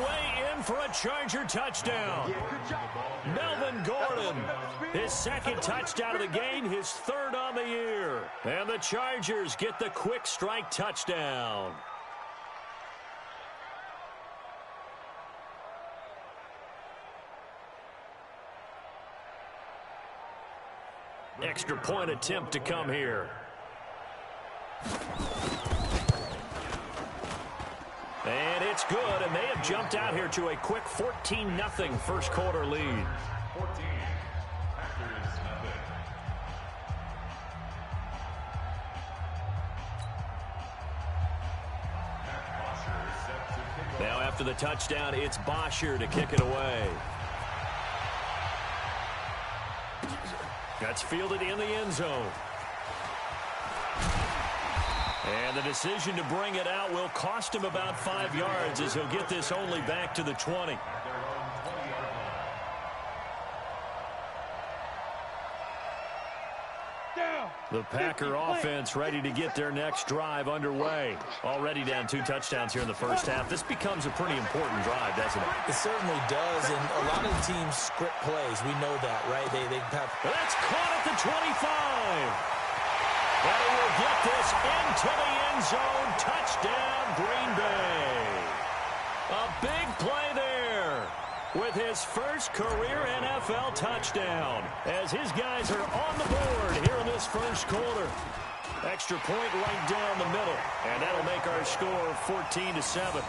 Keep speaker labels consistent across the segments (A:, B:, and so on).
A: way in for a Charger touchdown. Melvin Gordon, his second touchdown of the game, his third on the year. And the Chargers get the quick strike touchdown. Extra point attempt to come here. And it's good, and they have jumped out here to a quick 14-0 first quarter lead. Now after the touchdown, it's Bosher to kick it away. That's fielded in the end zone. And the decision to bring it out will cost him about 5 yards as he'll get this only back to the 20. The Packer offense ready to get their next drive underway. Already down 2 touchdowns here in the first half. This becomes a pretty important drive, doesn't it?
B: It certainly does, and a lot of teams script plays. We know that, right? They have...
A: That's caught at the 25. And he will get this into the end zone. Touchdown, Green Bay. A big play there with his first career NFL touchdown as his guys are on the board here in this first quarter. Extra point right down the middle, and that'll make our score 14-7.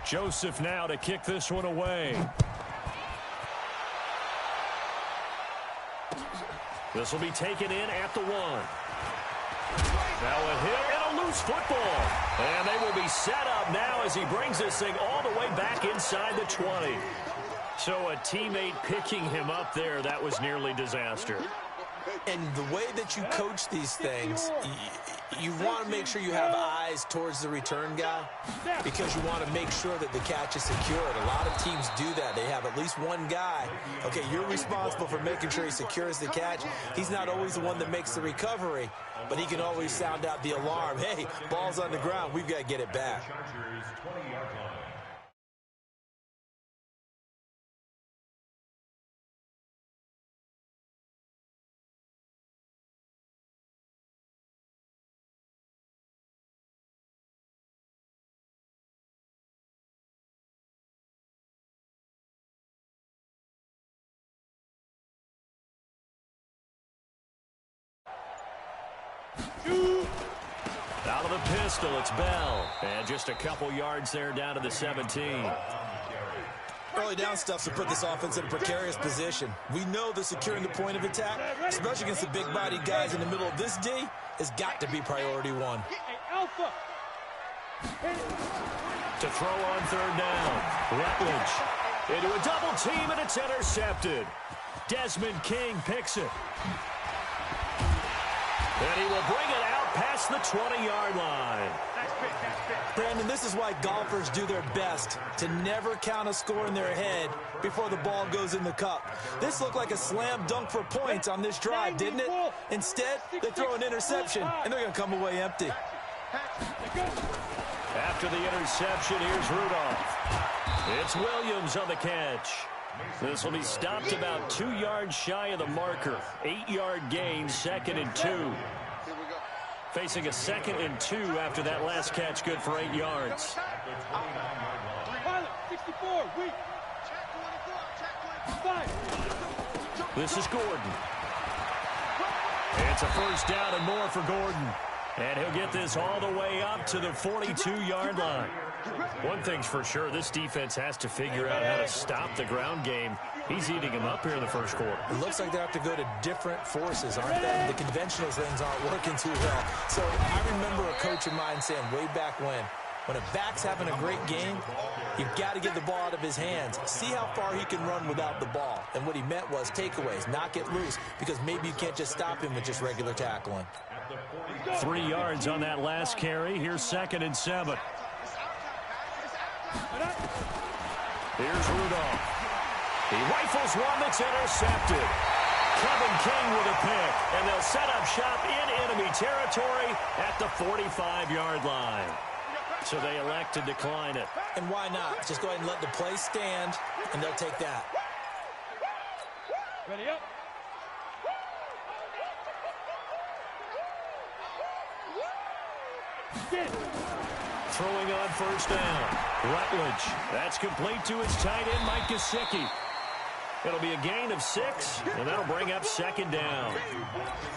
A: Joseph now to kick this one away. This will be taken in at the 1. Now a hit and a loose football. And they will be set up now as he brings this thing all the way back inside the 20. So a teammate picking him up there, that was nearly disaster.
B: And the way that you coach these things, you want to make sure you have eyes towards the return guy because you want to make sure that the catch is secured. A lot of teams do that. They have at least one guy. Okay, you're responsible for making sure he secures the catch. He's not always the one that makes the recovery, but he can always sound out the alarm. Hey, ball's on the ground. We've got to get it back.
A: Out of the pistol, it's Bell. And just a couple yards there down to the 17.
B: Early down stuff to put this offense in a precarious position. We know that securing the point of attack, especially against the big-bodied guys in the middle of this D, has got to be priority 1.
A: To throw on third down. Rutledge into a double team, and it's intercepted. Desmond King picks it. And he will bring it out past the 20-yard line.
B: Brandon, this is why golfers do their best to never count a score in their head before the ball goes in the cup. This looked like a slam dunk for points on this drive, didn't it? Instead, they throw an interception, and they're going to come away empty.
A: After the interception, here's Rudolph. It's Williams on the catch. This will be stopped about 2 yards shy of the marker. 8-yard gain, 2nd and 2. Facing a 2nd and 2 after that last catch, good for 8 yards. This is Gordon. It's a first down and more for Gordon. And he'll get this all the way up to the 42-yard line. One thing's for sure, this defense has to figure out how to stop the ground game. He's eating them up here in the first quarter.
B: It looks like they have to go to different forces, aren't they? The conventional things aren't working too well. So I remember a coach of mine saying way back when, When a back's having a great game, you've got to get the ball out of his hands. See how far he can run without the ball. And what he meant was takeaways, knock it loose, because maybe you can't just stop him with just regular tackling.
A: 3 yards on that last carry. Here's 2nd and 7. Here's Rudolph. He rifles one that's intercepted. Kevin King with a pick, and they'll set up shop in enemy territory at the 45-yard line. So they elect to decline it.
B: And why not? Just go ahead and let the play stand, and they'll take that.
C: Ready up.
A: Throwing on 1st down. Rutledge. That's complete to his tight end, Mike Gesicki. It'll be a gain of 6, and that'll bring up 2nd down.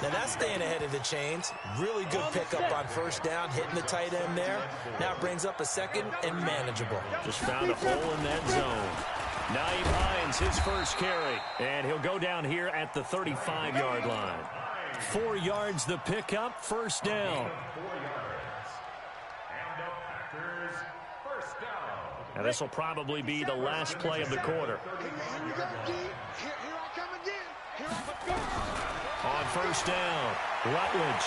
B: Now that's staying ahead of the chains. Really good pickup on 1st down, hitting the tight end there. Now it brings up a 2nd and manageable.
A: Just found a hole in that zone. Naeem Hines, his first carry, and he'll go down here at the 35-yard line. 4 yards the pickup, 1st down. And this will probably be the last play of the quarter. On 1st down, Rutledge.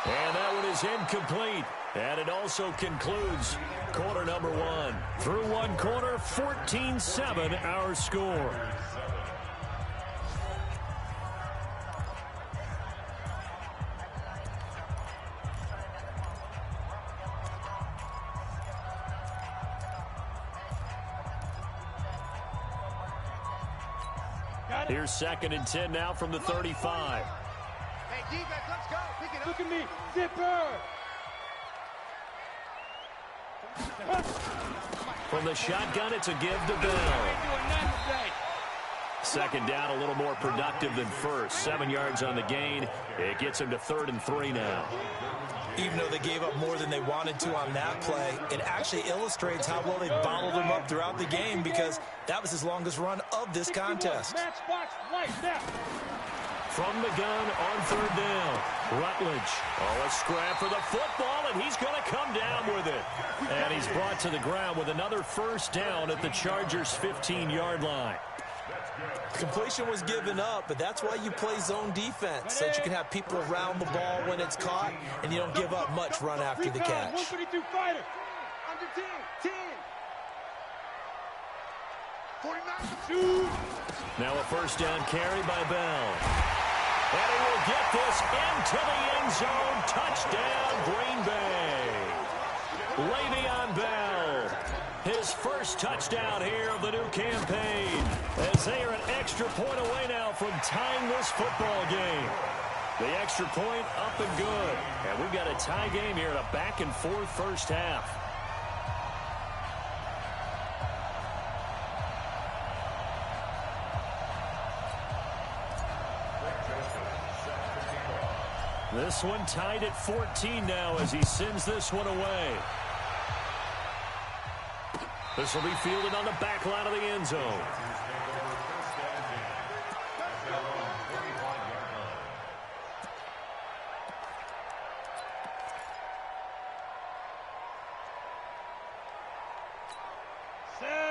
A: And that one is incomplete. And it also concludes quarter number 1. Through 1 quarter, 14-7 our score. Here's 2nd and 10 now from the 35.
C: Hey, defense, let's go. Pick it up. Look at me. Zipper.
A: From the shotgun, it's a give to Bell. 2nd down, a little more productive than 1st. 7 yards on the gain. It gets him to 3rd and 3 now.
B: Even though they gave up more than they wanted to on that play, it actually illustrates how well they bottled him up throughout the game, because that was his longest run of this contest.
A: From the gun on 3rd down, Rutledge. Oh, a scrap for the football, and he's going to come down with it. And he's brought to the ground with another 1st down at the Chargers' 15-yard line.
B: Completion was given up, but that's why you play zone defense, so that you can have people around the ball when it's caught, and you don't give up much run after the catch.
C: 122 fighter. Under 10. 49.
A: Now a 1st down carry by Bell. And he will get this into the end zone. Touchdown, Green Bay. Le'Veon Bell. His first touchdown here of the new campaign, as they are an extra point away now from tying this football game. The extra point up and good. And we've got a tie game here in a back-and-forth first half. This one tied at 14 now as he sends this one away. This will be fielded on the back line of the end zone.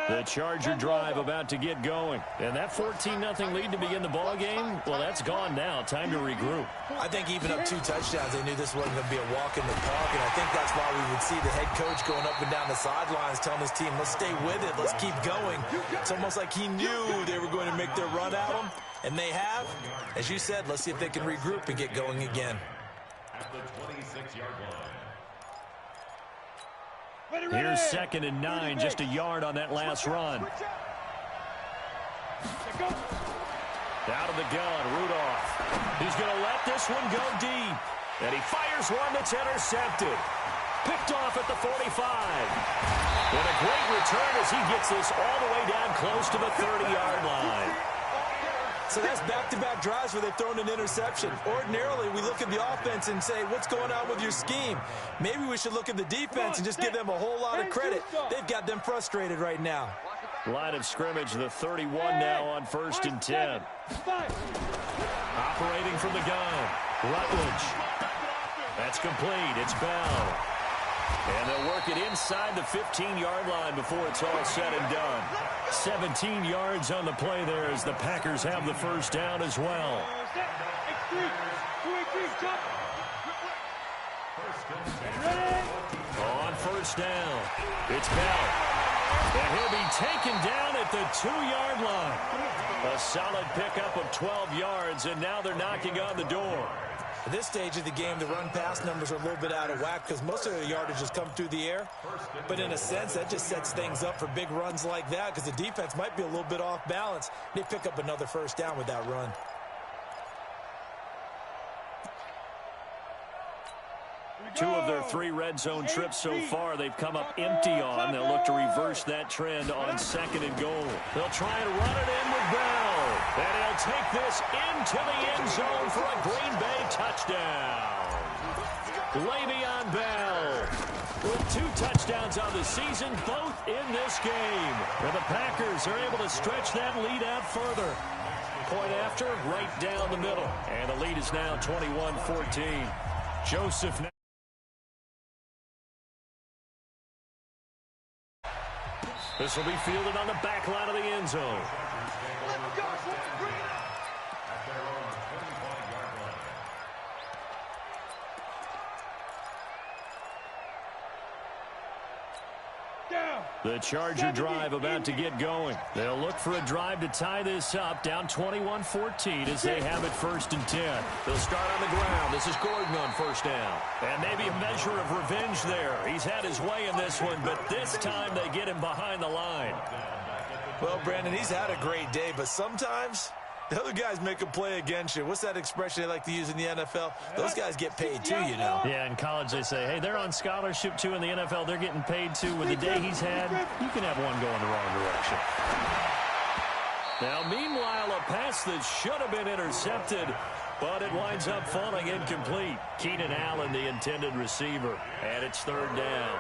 A: The Charger drive about to get going. And that 14-0 lead to begin the ball game, well, that's gone now. Time to regroup.
B: I think even up 2 touchdowns, they knew this wasn't going to be a walk in the park, and I think that's why we would see the head coach going up and down the sidelines telling his team, let's stay with it, let's keep going. It's almost like he knew they were going to make their run at him, and they have. As you said, let's see if they can regroup and get going again.
C: At the 26-yard line.
A: Here's 2nd and 9, just a yard on that last run. Out of the gun, Rudolph. He's going to let this one go deep. And he fires one that's intercepted. Picked off at the 45. And a great return as he gets this all the way down close to the 30-yard line.
B: So that's back-to-back drives where they've thrown an interception. Ordinarily, we look at the offense and say, what's going on with your scheme? Maybe we should look at the defense and just give them a whole lot of credit. They've got them frustrated right now.
A: Line of scrimmage, the 31 now on 1st and 10. Operating from the gun, Rutledge. That's complete. It's Bell. And they'll work it inside the 15-yard line before it's all said and done. 17 yards on the play there as the Packers have the first down as well. On first down, it's Bell. And he'll be taken down at the 2-yard line. A solid pickup of 12 yards, and now they're knocking on the door.
B: At this stage of the game, the run-pass numbers are a little bit out of whack because most of the yardage has come through the air. But in a sense, that just sets things up for big runs like that because the defense might be a little bit off balance. They pick up another first down with that run.
A: Two of their 3 red zone trips so far, they've come up empty on. They'll look to reverse that trend on 2nd and goal. They'll try and run it in with Bell. And he'll take this into the end zone for a Green Bay touchdown. Le'Veon Bell with 2 touchdowns on the season, both in this game. And the Packers are able to stretch that lead out further. Point after, right down the middle. And the lead is now 21-14. Joseph now. This will be fielded on the back line of the end zone.
C: Let's go. Bring it up.
D: At their own 25-yard line.
A: The Charger drive about to get going. They'll look for a drive to tie this up, down 21-14 as they have it 1st and 10. They'll start on the ground. This is Gordon on first down. And maybe a measure of revenge there. He's had his way in this one, but this time they get him behind the line.
B: Well, Brandon, he's had a great day, but sometimes the other guys make a play against you. What's that expression they like to use in the NFL? Those guys get paid too, you know.
A: Yeah, in college they say, hey, they're on scholarship too. In the NFL, they're getting paid too. With the day he's had, you can have one going the wrong direction. Now, meanwhile, a pass that should have been intercepted, but it winds up falling incomplete. Keenan Allen, the intended receiver, and it's 3rd down.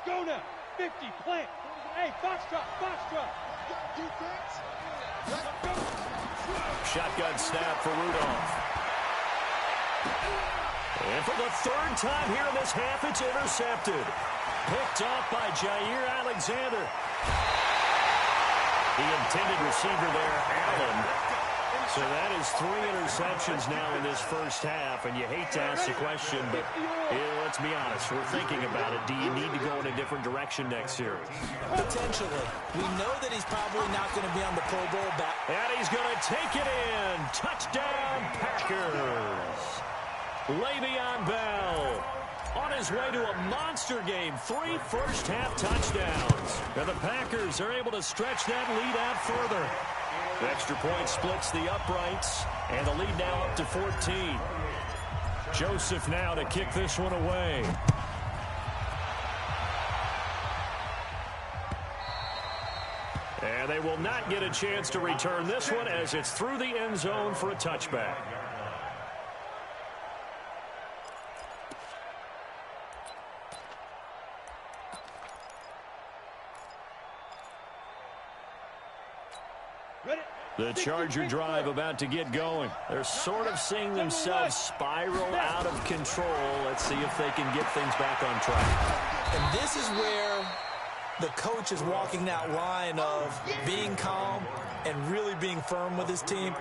C: Go now. 50, plant. Hey, box drop. Defense.
A: Shotgun snap for Rudolph. And for the 3rd time here in this half, it's intercepted. Picked off by Jair Alexander. The intended receiver there, Allen. So that is 3 interceptions now in this first half, and you hate to ask the question, but let's be honest, we're thinking about it. Do you need to go in a different direction next series?
B: Potentially. We know that he's probably not going to be on the Pro Bowl back.
A: And he's going to take it in. Touchdown, Packers. Le'Veon Bell on his way to a monster game. 3 first-half touchdowns. And the Packers are able to stretch that lead out further. The extra point splits the uprights, and the lead now up to 14. Joseph now to kick this one away. And they will not get a chance to return this one as it's through the end zone for a touchback. The Charger drive about to get going. They're sort of seeing themselves spiral out of control. Let's see if they can get things back on track.
B: And this is where the coach is walking that line of being calm and really being firm with his team.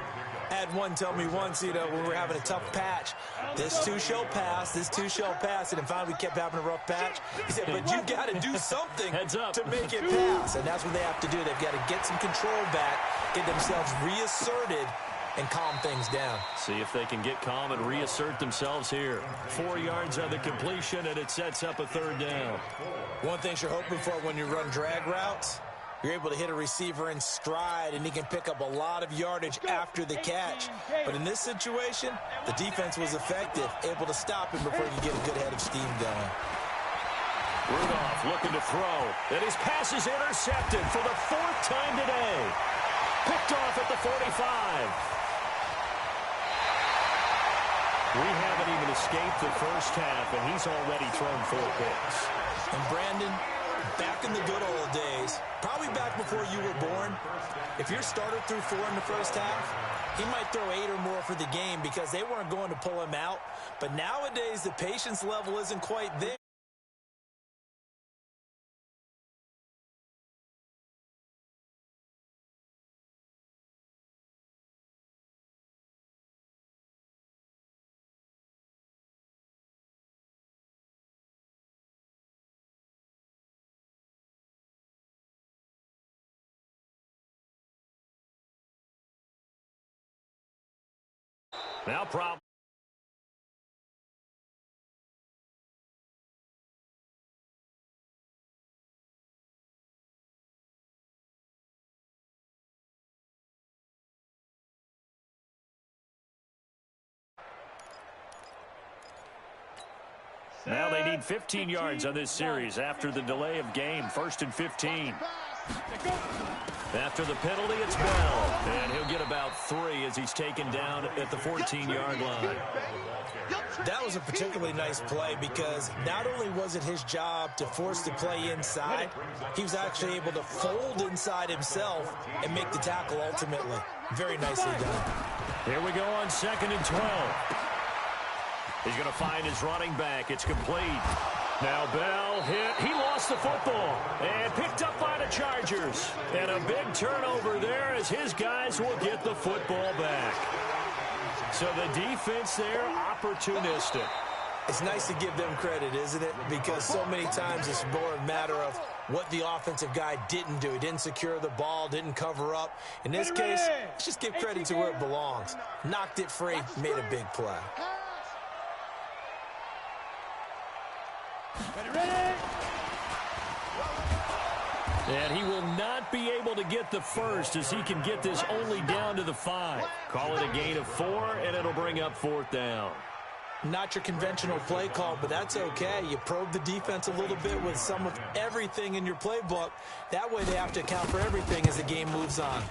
B: I had one tell me once, you know, when we were having a tough patch, this too shall pass, this too shall pass. And finally we kept having a rough patch. He said, but you got to do something to make it pass. And that's what they have to do. They've got to get some control back, get themselves reasserted, and calm things down.
A: See if they can get calm and reassert themselves here. 4 yards on the completion, and it sets up a 3rd down.
B: One thing you're hoping for when you run drag routes, you're able to hit a receiver in stride, and he can pick up a lot of yardage after the catch. But in this situation, the defense was effective, able to stop him before you get a good head of steam going.
A: Rudolph looking to throw, and his pass is intercepted for the 4th time today. Picked off at the 45. We haven't even escaped the first half, and he's already thrown 4 picks.
B: And Brandon, Back in the good old days, probably back before you were born, if your starter threw 4 in the first half, he might throw 8 or more for the game because they weren't going to pull him out. But nowadays, the patience level isn't quite there.
A: Now problem. Now they need 15 yards on this series after the delay of game. 1st and 15. After the penalty, it's Bell. And he'll get about 3 as he's taken down at the 14-yard line.
B: That was a particularly nice play because not only was it his job to force the play inside, he was actually able to fold inside himself and make the tackle ultimately. Very nicely done.
A: Here we go on 2nd and 12. He's going to find his running back. It's complete. Now Bell hit. He lost the football and picked up by the Chargers. And a big turnover there as his guys will get the football back. So the defense there, opportunistic.
B: It's nice to give them credit, isn't it? Because so many times it's more a matter of what the offensive guy didn't do. He didn't secure the ball, didn't cover up. In this case, let's just give credit to where it belongs. Knocked it free, made a big play.
A: And he will not be able to get the first as he can get this only down to the 5. Call it a gain of 4, and it'll bring up 4th down.
B: Not your conventional play call, but that's okay. You probe the defense a little bit with some of everything in your playbook. That way they have to account for everything as the game moves on.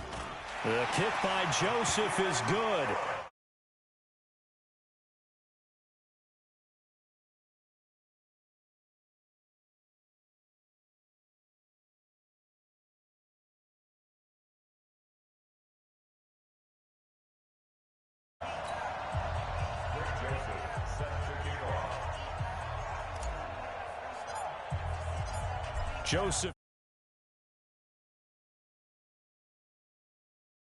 A: The kick by Joseph is good. Joseph.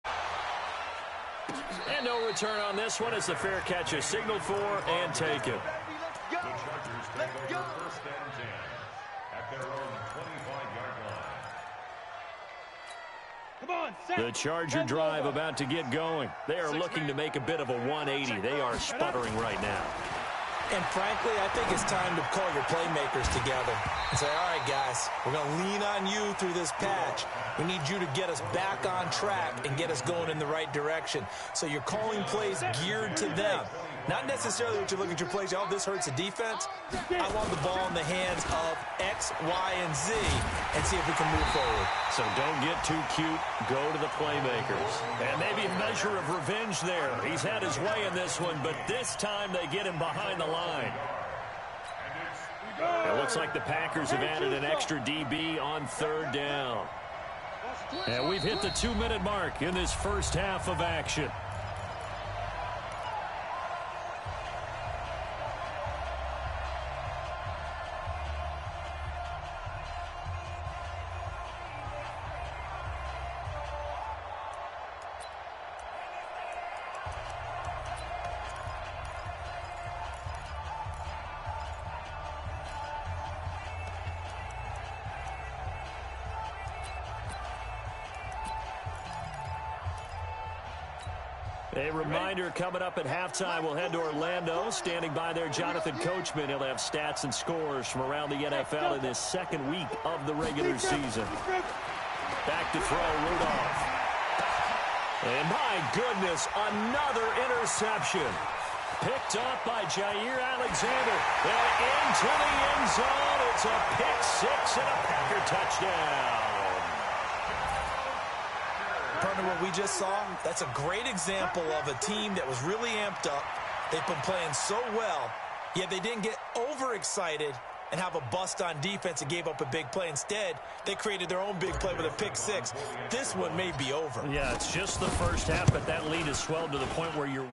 A: And no return on this one as the fair catch is signaled for and taken.
D: The Chargers take over 1st and 10 at their own 25-yard line.
C: Come on, set.
A: The Charger drive about to get going. They are looking to make a bit of a 180. They are sputtering right now.
B: And frankly, I think it's time to call your playmakers together and say, all right, guys, we're going to lean on you through this patch. We need you to get us back on track and get us going in the right direction. So you're calling plays geared to them. Not necessarily that you look at your plays, oh, this hurts the defense. I want the ball in the hands of X, Y, and Z and see if we can move forward.
A: So don't get too cute. Go to the playmakers. And maybe a measure of revenge there. He's had his way in this one, but this time they get him behind the line. It looks like the Packers have added an extra DB on 3rd down. And we've hit the 2-minute mark in this first half of action. A reminder coming up at halftime, we'll head to Orlando. Standing by there, Jonathan Coachman. He'll have stats and scores from around the NFL in this 2nd week of the regular season. Back to throw, Rudolph. And my goodness, another interception. Picked up by Jair Alexander. And into the end zone. It's a pick-6 and a Packer touchdown.
B: Partner, what we just saw, that's a great example of a team that was really amped up. They've been playing so well, yet they didn't get overexcited and have a bust on defense and gave up a big play. Instead, they created their own big play with a pick six. This one may be over.
A: Yeah, it's just the first half, but that lead has swelled to the point where you're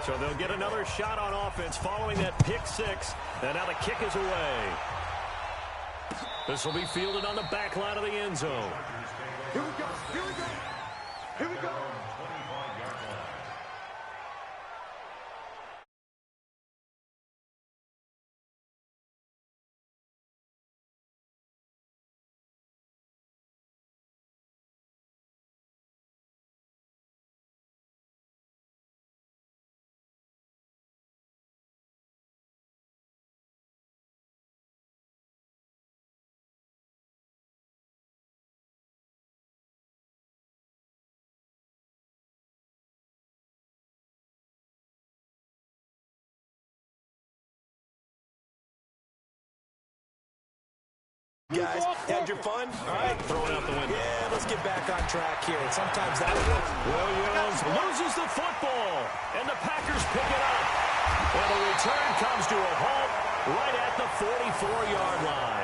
A: so they'll get another shot on offense following that pick six. And now the kick is away. This will be fielded on the back line of the end zone.
C: Here we go. Here we go. Here we go.
B: Guys, had your fun? All right.
A: Throwing out the window.
B: Yeah, let's get back on track here. Sometimes that works.
A: Williams loses the football, and the Packers pick it up. And the return comes to a halt right at the 44-yard line.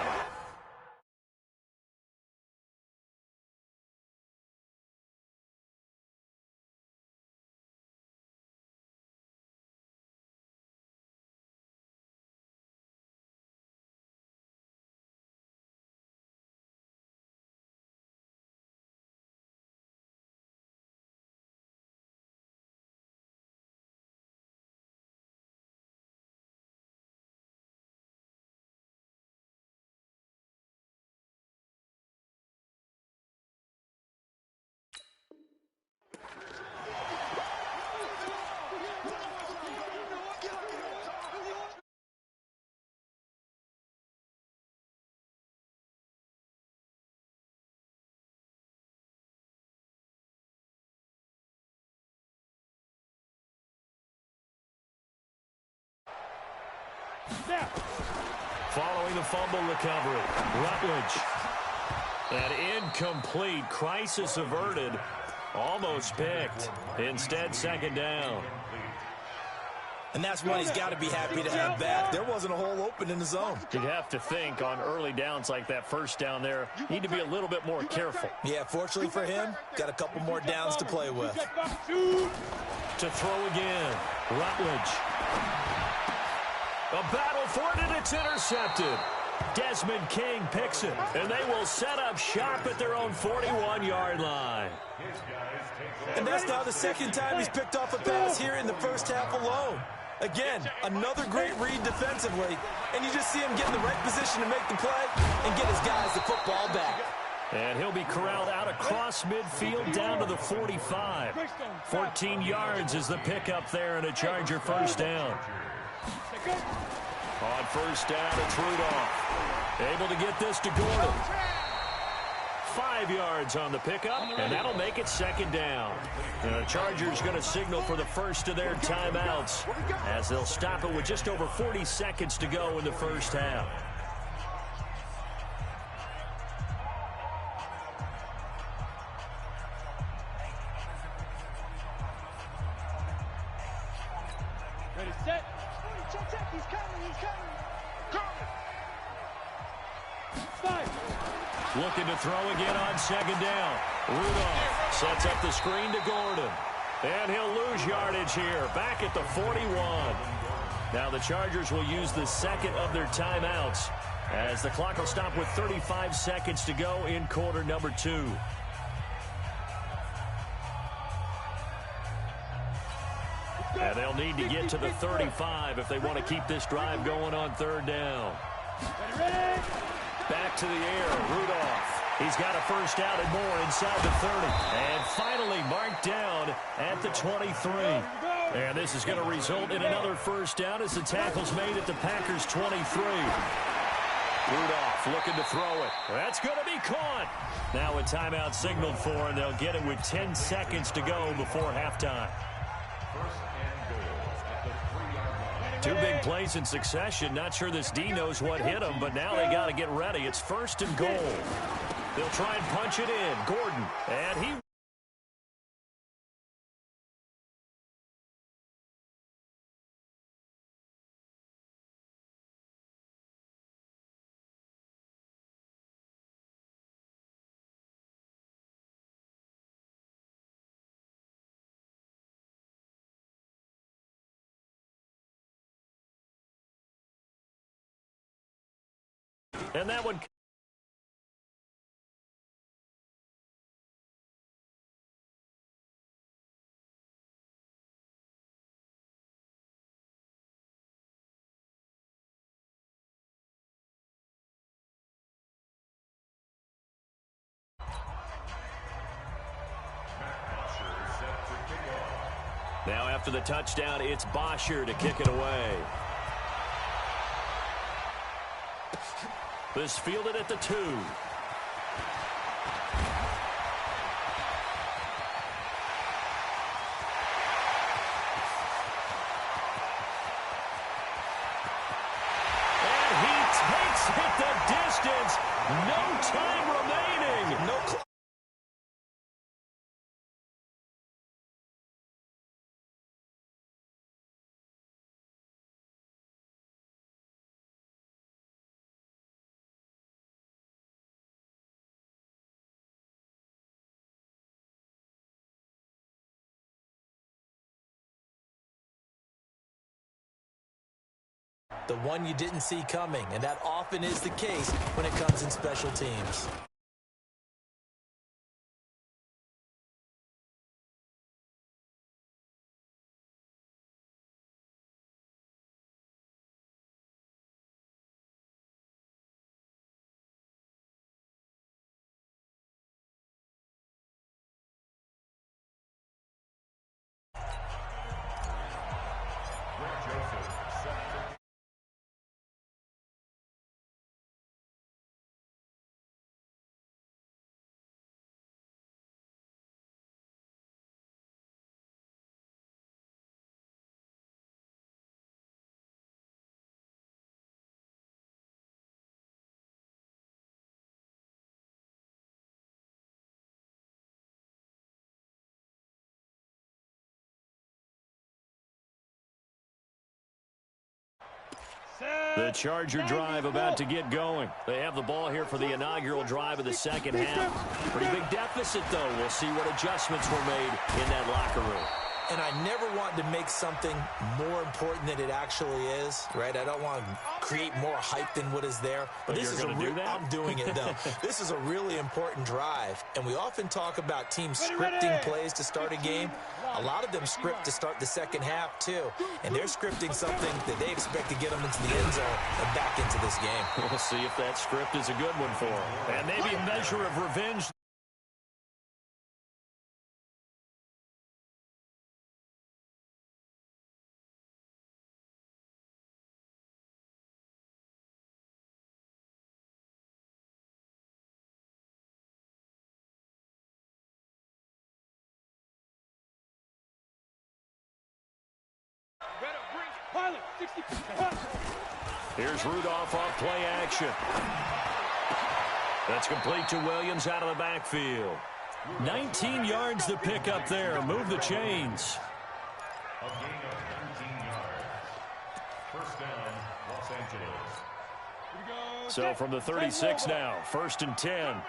A: Following the fumble recovery, Rutledge. An incomplete, crisis averted, almost picked. Instead, second down.
B: And that's what he's got to be happy to have back. There wasn't a hole open in the zone.
A: You'd have to think on early downs like that first down there, need to be a little bit more careful.
B: Yeah, fortunately for him, got a couple more downs to play with.
A: To throw again, Rutledge. A battle for it, and it's intercepted. Desmond King picks it, and they will set up shop at their own 41-yard line.
B: And that's now the second time he's picked off a pass here in the first half alone. Again, another great read defensively, and you just see him get in the right position to make the play and get his guys the football back.
A: And he'll be corralled out across midfield down to the 45. 14 yards is the pickup there, and a Charger first down. On first down, it's Rudolph. Able to get this to Gordon. 5 yards on the pickup, and that'll make it second down. The Chargers going to signal for the first of their timeouts as they'll stop it with just over 40 seconds to go in the first half.
C: Ready, set. Check. He's coming. Five.
A: Looking to throw again on second down. Rudolph sets up the screen to Gordon. And he'll lose yardage here, back at the 41. Now the Chargers will use the second of their timeouts as the clock will stop with 35 seconds to go in quarter number 2. And they'll need to get to the 35 if they want to keep this drive going on third down.
C: Ready.
A: Back to the air, Rudolph. He's got a first down and more inside the 30. And finally marked down at the 23. And this is going to result in another first down as the tackle's made at the Packers' 23. Rudolph looking to throw it. That's going to be caught. Now a timeout signaled for, and they'll get it with 10 seconds to go before halftime. Two big plays in succession. Not sure this D knows what hit him, but now they got to get ready. It's first and goal. They'll try and punch it in. Gordon. And he... And that one... Now after the touchdown, it's Bosher to kick it away. This fielded at the 2. And he takes it the distance. No time remaining.
B: No clock. The one you didn't see coming, and that often is the case when it comes in special teams.
A: The Charger drive about to get going. They have the ball here for the inaugural drive of the second half. Pretty big deficit, though. We'll see what adjustments were made in that locker room.
B: And I never want to make something more important than it actually is, right? I don't want to create more hype than what is there. But this is I'm doing it, though. This is a really important drive. And we often talk about teams scripting plays to start a game. A lot of them script to start the second half, too. And they're scripting something that they expect to get them into the end zone and back into this game.
A: We'll see if that script is a good one for them. And maybe a measure of revenge. Here's Rudolph off play action. That's complete to Williams out of the backfield. 19 yards to pick up there. Move the chains.
D: A gain of 19 yards. First down, Los Angeles.
A: So from the 36 now, 1st and 10.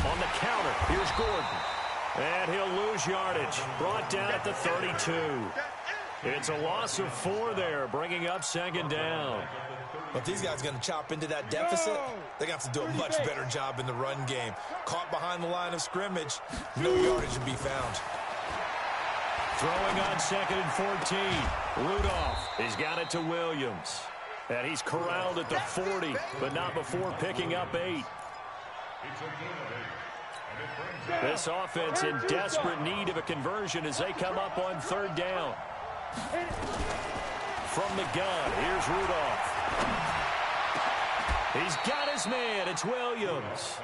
A: On the counter, here's Gordon. And he'll lose yardage. Brought down at the 32. It's a loss of 4 there, bringing up 2nd down.
B: But these guys are going to chop into that deficit. They're going to have to do a much better job in the run game. Caught behind the line of scrimmage, no yardage to be found.
A: Throwing on 2nd and 14. Rudolph, he's got it to Williams. And he's corralled at the 40, but not before picking up 8.
D: It's a gain of 8.
A: This offense in desperate need of a conversion as they come up on 3rd down. From the gun, here's Rudolph. He's got his man. It's Williams.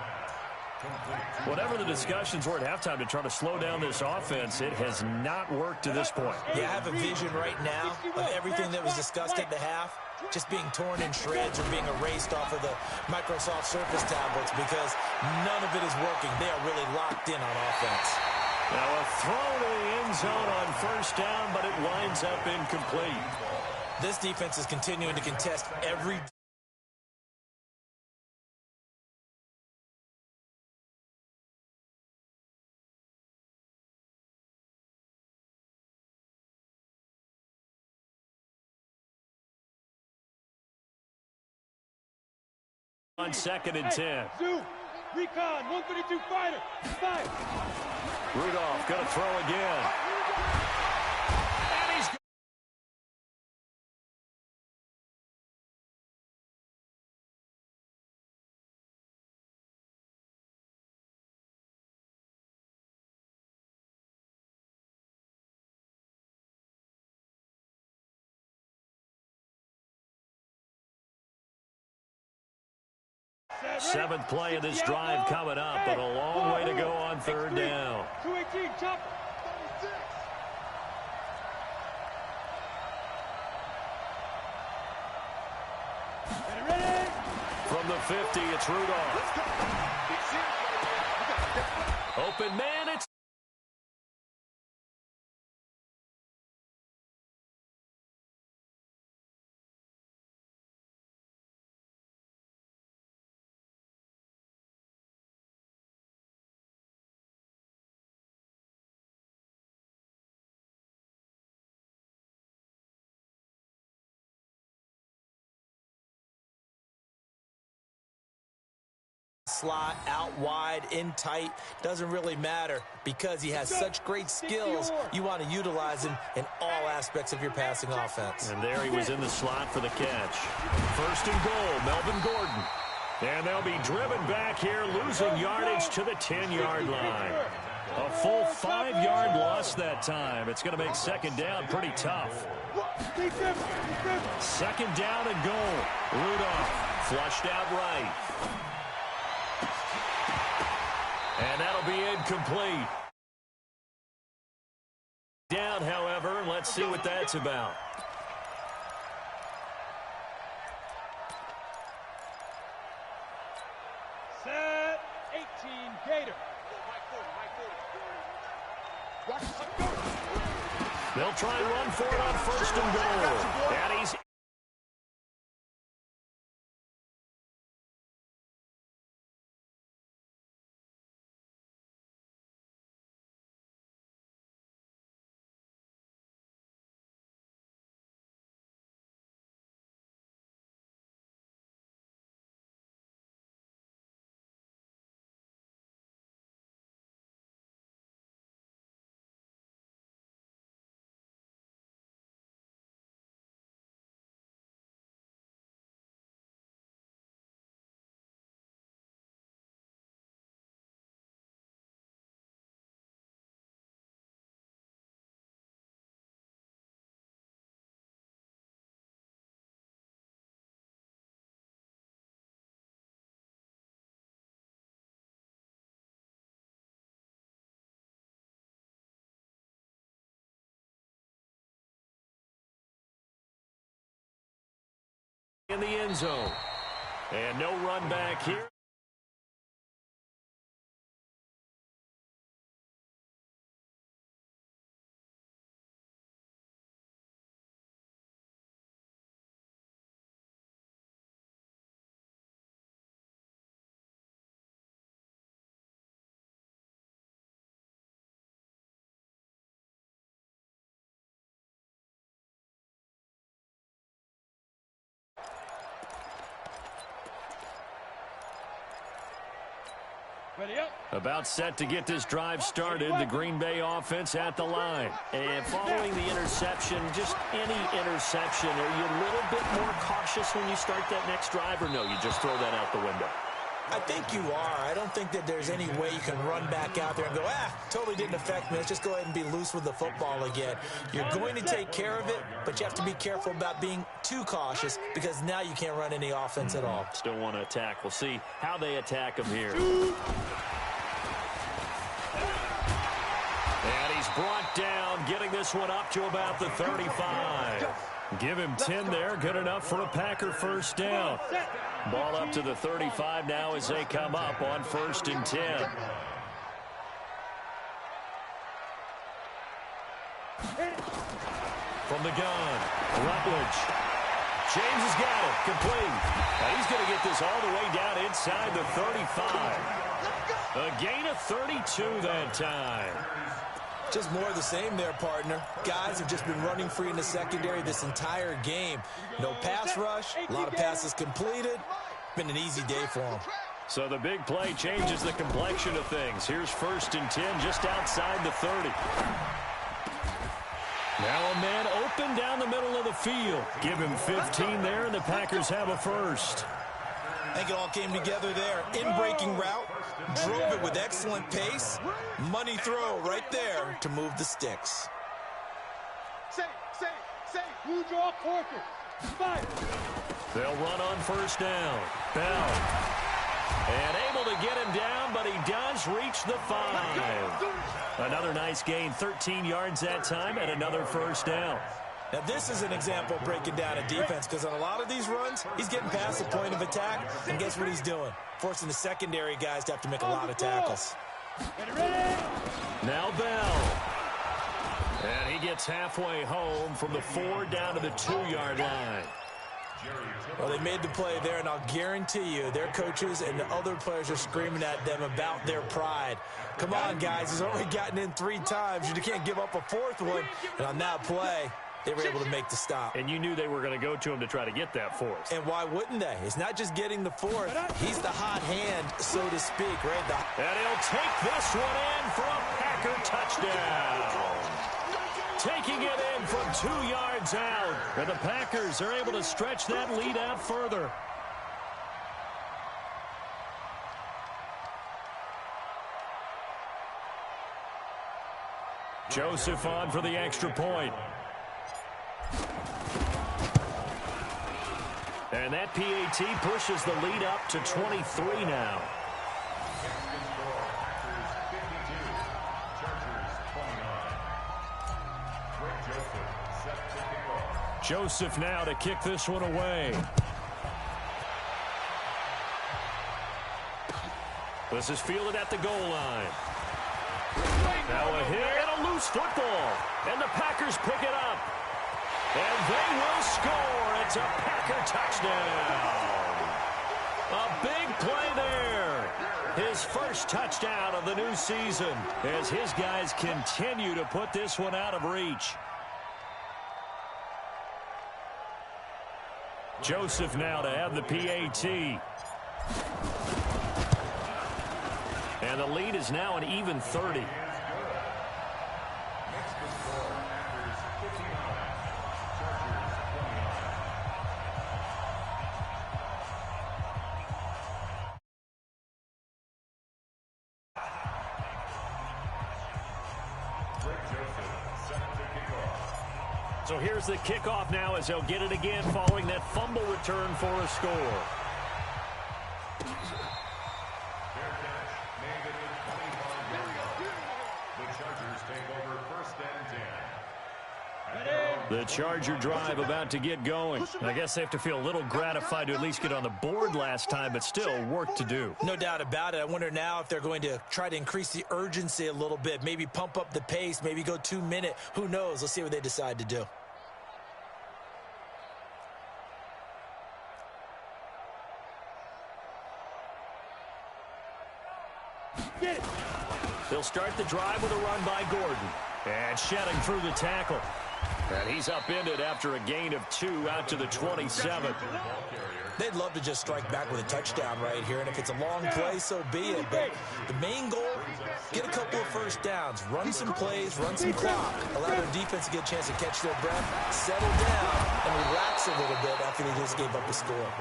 A: Whatever the discussions were at halftime to try to slow down this offense, it has not worked to this point.
B: Yeah, I have a vision right now of everything that was discussed at the half just being torn in shreds or being erased off of the Microsoft Surface tablets because none of it is working. They are really locked in on offense.
A: Now a throw to the end zone on first down, but it winds up incomplete.
B: This defense is continuing to contest every
A: on 2nd and 10.
C: Zoom. Recon. 132 fighter. Fire.
A: Rudolph going to throw again. And he's... Seventh play of this drive coming up, but a long way to go on 3rd down.
C: 218 chopper. Ready?
A: From the 50, it's Rudolph. Open man, it's...
B: slot, out wide, in tight, doesn't really matter because he has such great skills. You want to utilize him in all aspects of your passing offense.
A: And there he was in the slot for the catch. 1st and goal, Melvin Gordon. And they'll be driven back here, losing yardage to the 10-yard line. A full 5-yard loss that time. It's going to make 2nd down pretty tough. 2nd down and goal. Rudolph flushed out right. And that'll be incomplete. Down, however, let's see what that's about.
C: Set 18 Gator.
A: They'll try and run for it on 1st and goal. And he's... in the end zone. And no run back here.
C: Ready up.
A: About set to get this drive started, the Green Bay offense at the line. And following the interception, just any interception, are you a little bit more cautious when you start that next drive, or no, you just throw that out the window?
B: I think you are. I don't think that there's any way you can run back out there and go, totally didn't affect me. Let's just go ahead and be loose with the football again. You're going to take care of it, but you have to be careful about being too cautious because now you can't run any offense at all.
A: Still want to attack. We'll see how they attack them here. brought down, getting this one up to about the 35. Give him 10 there, good enough for a Packer first down. Ball up to the 35 now as they come up on 1st and 10. From the gun, Rutledge. James has got it, complete. Now he's going to get this all the way down inside the 35. A gain of 32 that time.
B: Just more of the same there, partner. Guys have just been running free in the secondary this entire game. No pass rush, a lot of passes completed. Been an easy day for them.
A: So the big play changes the complexion of things. Here's 1st and 10 just outside the 30. Now a man open down the middle of the field. Give him 15 there, and the Packers have a first.
B: I think it all came together there. In-breaking route, drove it with excellent pace. Money throw right there to move the sticks.
C: Say, who draw quarter? Fire.
A: They'll run on 1st down. Bell. And able to get him down, but he does reach the 5. Another nice gain, 13 yards that time, and another 1st down.
B: Now, this is an example of breaking down a defense, because on a lot of these runs, he's getting past the point of attack, and guess what he's doing? Forcing the secondary guys to have to make a lot of tackles.
A: Now Bell. And he gets halfway home from the 4 down to the 2-yard line.
B: Well, they made the play there, and I'll guarantee you their coaches and the other players are screaming at them about their pride. Come on, guys. He's only gotten in 3 times. You can't give up a 4th one. And on that play, they were able to make the stop.
A: And you knew they were going to go to him to try to get that 4th.
B: And why wouldn't they? It's not just getting the 4th. He's the hot hand, so to speak, right?
A: And he'll take this one in for a Packer touchdown. Taking it in from 2 yards out. And the Packers are able to stretch that lead out further. Joseph on for the extra point. And that PAT pushes the lead up to 23 now. Joseph now to kick this one away. This is fielded at the goal line. Now a hit and a loose football. And the Packers pick it up. And they will score. It's a Packer touchdown. A big play there. His first touchdown of the new season as his guys continue to put this one out of reach. Joseph now to have the PAT. And the lead is now an even 30. So here's the kickoff now as they'll get it again following that fumble return for a score. The Charger drive about to get going. I guess they have to feel a little gratified to at least get on the board last time, but still work to do.
B: No doubt about it. I wonder now if they're going to try to increase the urgency a little bit, maybe pump up the pace, maybe go 2-minute. Who knows? Let's see what they decide to do.
A: They'll start the drive with a run by Gordon. And shedding through the tackle. And he's upended after a gain of 2 out to the 27.
B: They'd love to just strike back with a touchdown right here, and if it's a long play, so be it. But the main goal, get a couple of first downs, run some plays, run some clock, allow their defense to get a chance to catch their breath, settle down, and relax a little bit after they just gave up a score.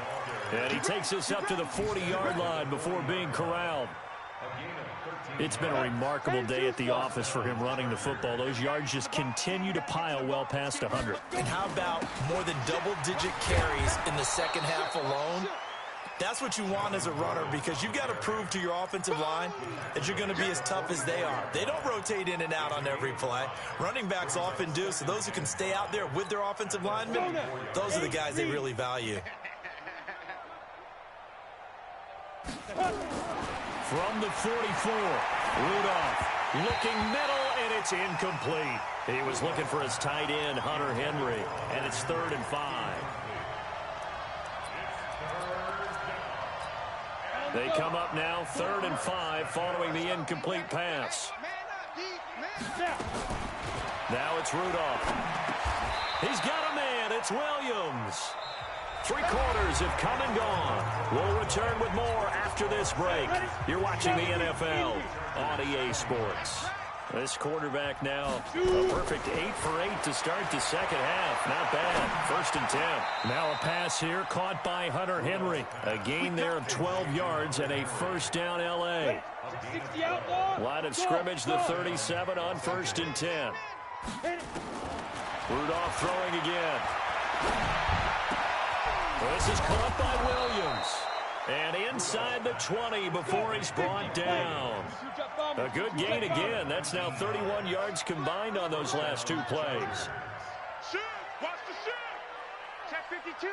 A: And he takes us up to the 40-yard line before being corralled. It's been a remarkable day at the office for him running the football. Those yards just continue to pile well past 100.
B: And how about more than double-digit carries in the second half alone? That's what you want as a runner, because you've got to prove to your offensive line that you're going to be as tough as they are. They don't rotate in and out on every play. Running backs often do, so those who can stay out there with their offensive linemen, those are the guys they really value.
A: From the 44, Rudolph looking middle, and it's incomplete. He was looking for his tight end, Hunter Henry, and it's 3rd and 5. They come up now 3rd and 5 following the incomplete pass. Now it's Rudolph. He's got a man. It's Williams. 3 quarters have come and gone. We'll return with more after this break. You're watching the NFL on EA Sports. This quarterback now a perfect 8 for 8 to start the second half. Not bad. 1st and 10. Now a pass here caught by Hunter Henry. A gain there of 12 yards and a 1st down L.A. Line of scrimmage, the 37 on 1st and 10. Rudolph throwing again. This is caught by Williams. And inside the 20 before he's brought down. A good gain again. That's now 31 yards combined on those last 2 plays.
C: Shoot! Watch the shoot! Check 52.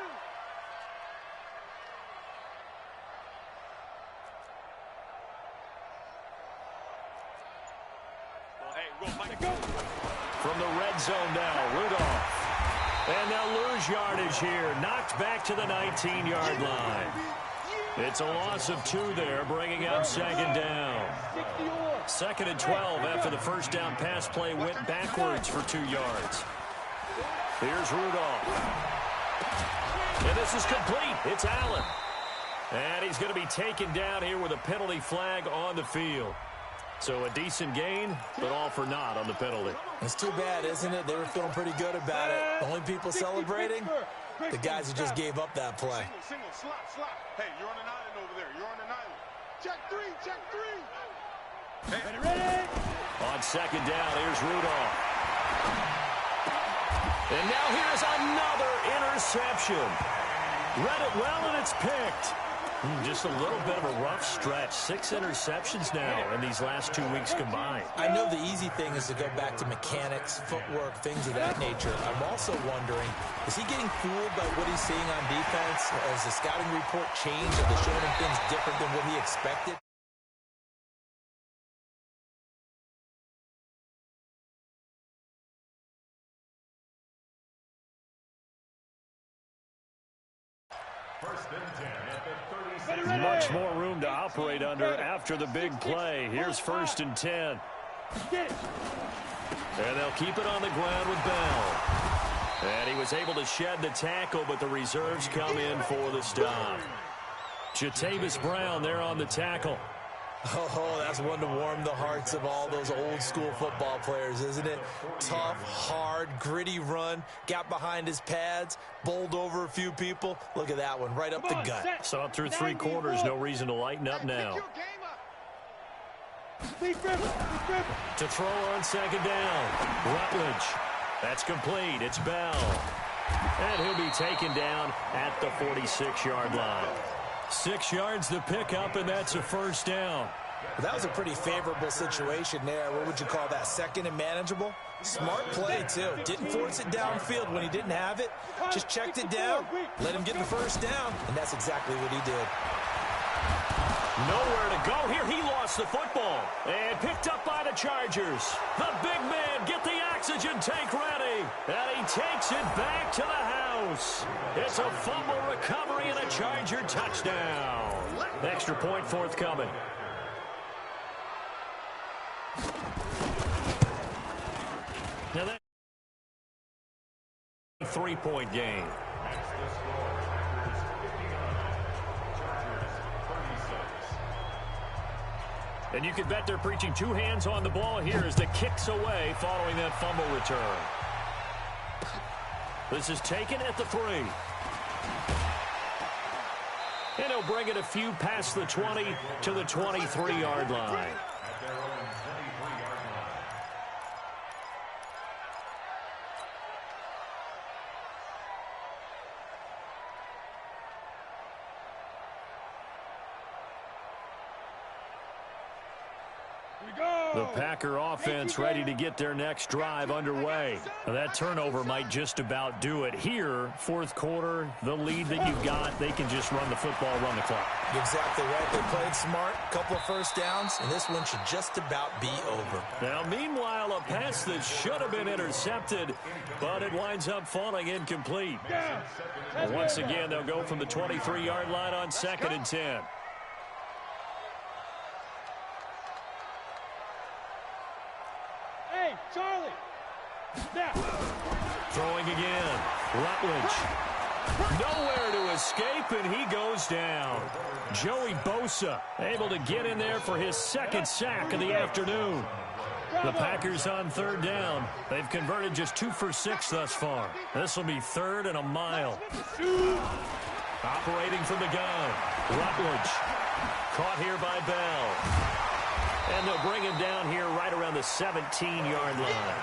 A: From the red zone now, Rudolph. And they'll lose yardage here. Knocked back to the 19-yard line. It's a loss of 2 there, bringing up 2nd down. 2nd and 12 after the 1st down pass play went backwards for 2 yards. Here's Rudolph. And this is complete. It's Allen. And he's going to be taken down here with a penalty flag on the field. So a decent gain, but all for naught on the penalty.
B: It's too bad, isn't it? They were feeling pretty good about it. The only people celebrating, the guys who just gave up that play.
C: Single, slot. Hey, you're on an island over there. You're on an island. Check 3. Hey, ready?
A: On 2nd down, here's Rudolph. And now here's another interception. Read it well, and it's picked. Just a little bit of a rough stretch. 6 interceptions now in these last 2 weeks combined.
B: I know the easy thing is to go back to mechanics, footwork, things of that nature. I'm also wondering, is he getting fooled by what he's seeing on defense? Has the scouting report changed? Are they showing him things different than what he expected?
A: Much more room to operate under after the big play. Here's 1st and 10. And they'll keep it on the ground with Bell. And he was able to shed the tackle, but the reserves come in for the stop. Jatavis Brown there on the tackle.
B: Oh, that's one to warm the hearts of all those old-school football players, isn't it? Tough, hard, gritty run, got behind his pads, bowled over a few people. Look at that one, right up the gut.
A: Saw it through 3 quarters, no reason to lighten up now. To throw on 2nd down, Rutledge. That's complete, it's Bell. And he'll be taken down at the 46-yard line. 6 yards the pickup, and that's a 1st down.
B: That was a pretty favorable situation there. What would you call that? 2nd and manageable? Smart play, too. Didn't force it downfield when he didn't have it. Just checked it down, let him get the 1st down, and that's exactly what he did.
A: Nowhere to go here. He lost the football and picked up by the Chargers. The big man, get the oxygen tank ready. And he takes it back to the house. It's a fumble recovery and a Charger touchdown. Extra point forthcoming. Now that 3-point game. And you can bet they're preaching 2 hands on the ball here as the kick's away following that fumble return. This is taken at the 3. And he'll bring it a few past the 20 to the 23-yard line. The Packer offense ready to get their next drive underway. Now, that turnover might just about do it. Here, fourth quarter, the lead that you've got, they can just run the football, run the clock.
B: Exactly right. They played smart, couple of first downs, and this one should just about be over.
A: Now, meanwhile, a pass that should have been intercepted, but it winds up falling incomplete. Once again, they'll go from the 23-yard line on 2nd and 10.
E: Hey, Charlie. Now.
A: Throwing again. Rutledge. Nowhere to escape, and he goes down. Joey Bosa able to get in there for his second sack of the afternoon. The Packers on 3rd down. They've converted just 2 for 6 thus far. This will be 3rd and a mile. Operating from the gun. Rutledge. Caught here by Bell. And they'll bring him down here right around the 17-yard line.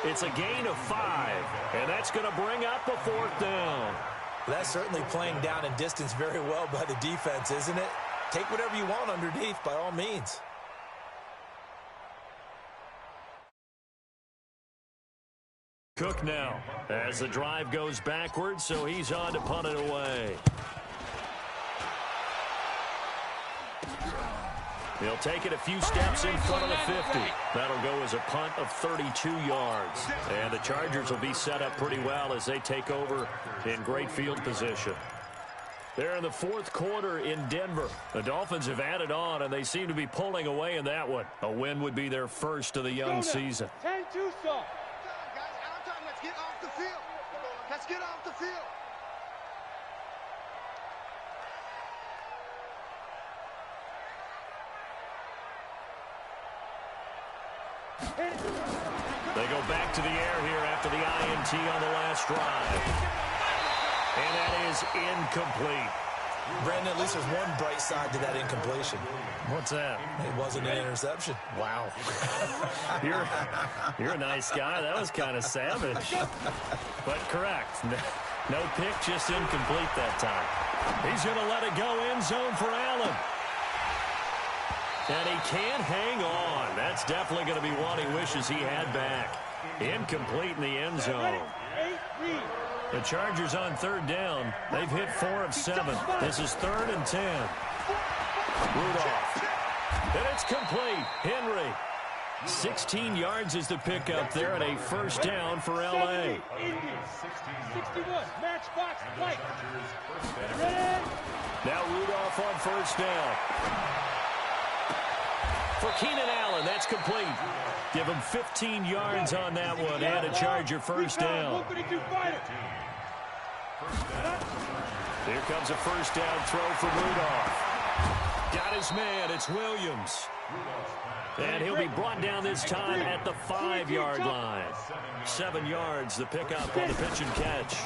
A: It's a gain of 5, and that's going to bring up a 4th down.
B: That's certainly playing down in distance very well by the defense, isn't it? Take whatever you want underneath, by all means.
A: Cook now as the drive goes backwards, so he's on to punt it away. He'll take it a few steps in front of the 50. That'll go as a punt of 32 yards. And the Chargers will be set up pretty well as they take over in great field position. They're in the 4th quarter in Denver. The Dolphins have added on, and they seem to be pulling away in that one. A win would be their first of the young season.
E: 10-2 stop.
C: Let's get off the field. Let's get off the field.
A: They go back to the air here after the INT on the last drive. And that is incomplete.
B: Brandon, at least there's one bright side to that incompletion.
A: What's that?
B: It wasn't an interception.
A: Wow. You're a nice guy. That was kind of savage. But correct. No pick, just incomplete that time. He's going to let it go end zone for Allen. And he can't hang on. That's definitely going to be one he wishes he had back. Incomplete in the end zone. The Chargers on 3rd down. They've hit 4 of 7. This is 3rd and 10. Rudolph. And it's complete. Henry. 16 yards is the pickup there, and a first down for L.A.
E: 61. Matchbox light.
A: Now Rudolph on first down. For Keenan Allen, that's complete. Give him 15 yards on that one and a Charger first down. Here comes a first down throw for Rudolph. Got his man. It's Williams. And he'll be brought down this time at the 5-yard line. 7 yards, the pickup on the pitch and catch.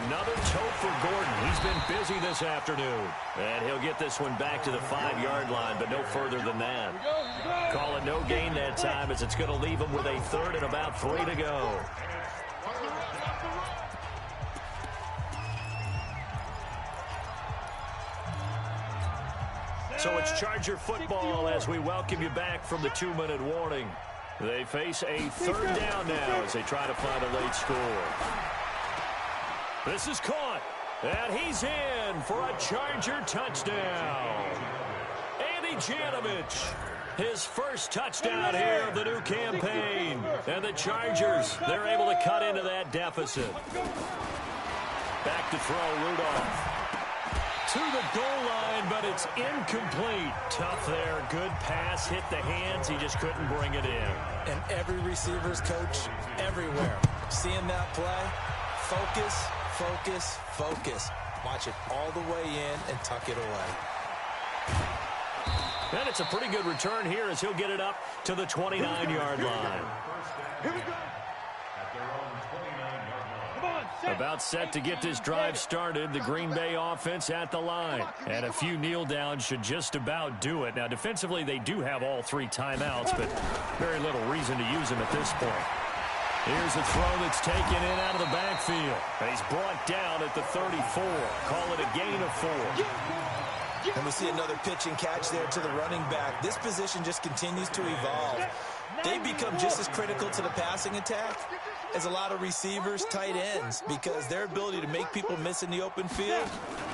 A: Another tote for Gordon. He's been busy this afternoon. And he'll get this one back to the 5-yard line, but no further than that. Call it no gain that time as it's going to leave him with a 3rd and about 3 to go. So it's Charger football as we welcome you back from the 2-minute warning. They face a 3rd down now as they try to find a late score. This is caught, and he's in for a Charger touchdown. Andy Janovich, his first touchdown here of the new campaign. And the Chargers, they're able to cut into that deficit. Back to throw, Rudolph. To the goal line, but it's incomplete. Tough there. Good pass. Hit the hands. He just couldn't bring it in.
B: And every receiver's coach everywhere. Seeing that play, focus, focus, focus. Watch it all the way in and tuck it away.
A: And it's a pretty good return here as he'll get it up to the 29-yard line.
C: Here we go.
A: About set to get this drive started. The Green Bay offense at the line. And a few kneel downs should just about do it. Now, defensively, they do have all 3 timeouts, but very little reason to use them at this point. Here's a throw that's taken in out of the backfield. And he's brought down at the 34. Call it a gain of 4.
B: And we see another pitch and catch there to the running back. This position just continues to evolve. They become just as critical to the passing attack as a lot of receivers, tight ends, because their ability to make people miss in the open field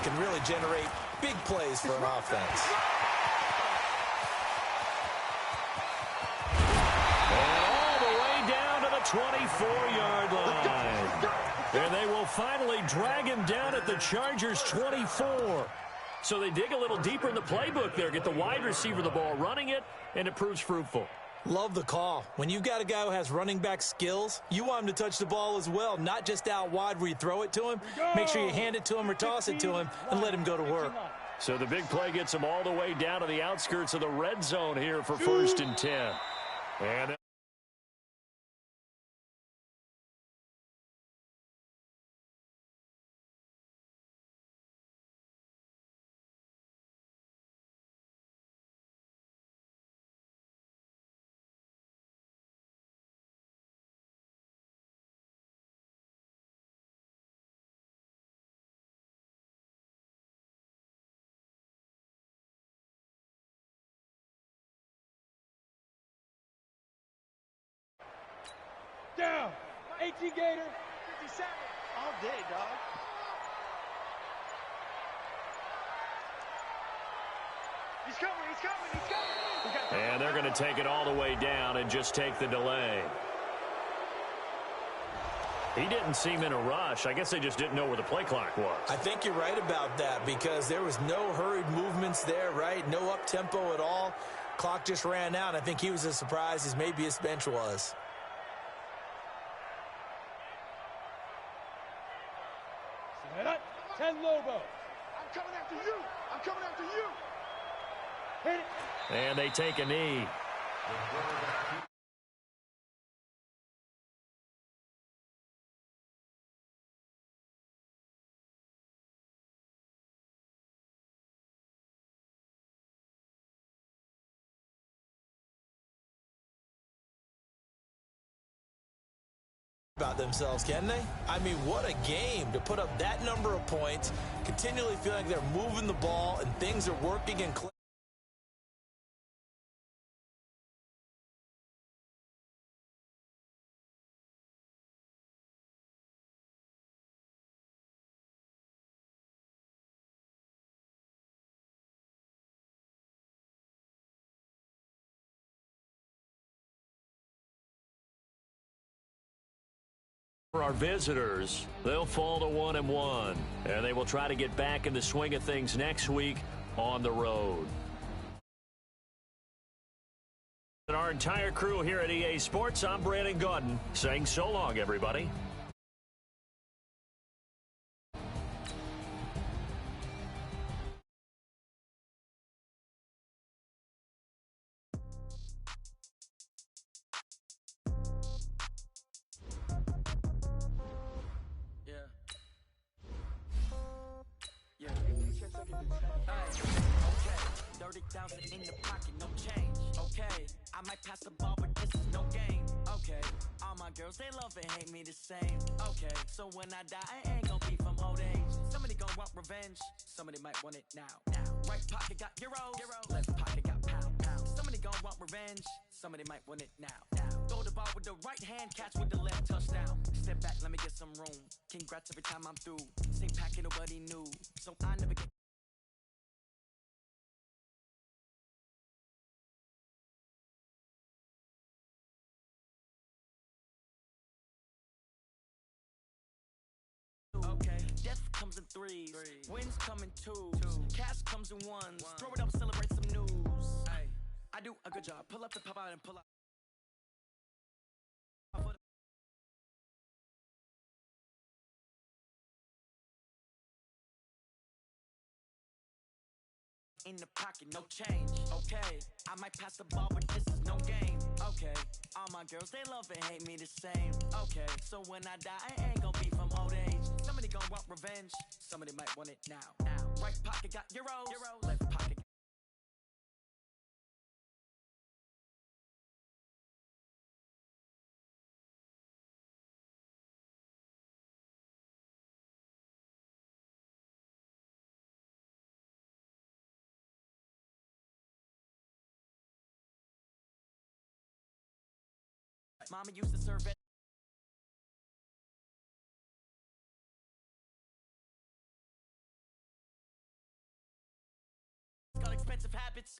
B: can really generate big plays for an offense.
A: And all the way down to the 24-yard line. And they will finally drag him down at the Chargers' 24. So they dig a little deeper in the playbook there, get the wide receiver the ball, running it, and it proves fruitful.
B: Love the call. When you've got a guy who has running back skills, you want him to touch the ball as well, not just out wide where you throw it to him. Make sure you hand it to him or toss it to him and let him go to work.
A: So the big play gets him all the way down to the outskirts of the red zone here for 1st and 10. And
E: Down. 18 Gator.
C: 57. All day, dog. He's coming, he's coming, he's coming.
A: they're going to take it all the way down and just take the delay. He didn't seem in a rush. I guess they just didn't know where the play clock was.
B: I think you're right about that because there was no hurried movements there, right? No up-tempo at all. Clock just ran out. I think he was as surprised as maybe his bench was.
E: Set up. 10 Lobo.
C: I'm coming after you. I'm coming after you.
E: Hit it.
A: And they take a knee.
B: About themselves, can they? I mean, what a game to put up that number of points, continually feeling like they're moving the ball and things are working and clicking.
A: For our visitors, they'll fall to 1-1, and they will try to get back in the swing of things next week on the road. And our entire crew here at EA Sports, I'm Brandon Gaudin, saying so long, everybody.
F: In the pocket, no change. Okay, I might pass the ball, but this is no game. Okay, all my girls, they love and hate me the same. Okay, so when I die, I ain't gonna be from old age. Somebody gonna want revenge, somebody might want it now. Right pocket got euros, left pocket got pound. Somebody gonna want revenge, somebody might want it now. Throw the ball with the right hand, catch with the left, touchdown. Step back, let me get some room. Congrats every time I'm through. Same packet, nobody knew, so I never get. Death comes in threes, wins come in twos, cash comes in ones. Throw it up, celebrate some news. Ay, I do a good job. Pull up the pop out and pull up. In the pocket, no change. Okay, I might pass the ball, but this is no game. Okay, all my girls, they love and hate me the same. Okay, so when I die, I ain't gonna be from old age. Somebody gonna want revenge, somebody might want it now. Right pocket got euros, left pocket. Mama used to serve it. Got expensive habits.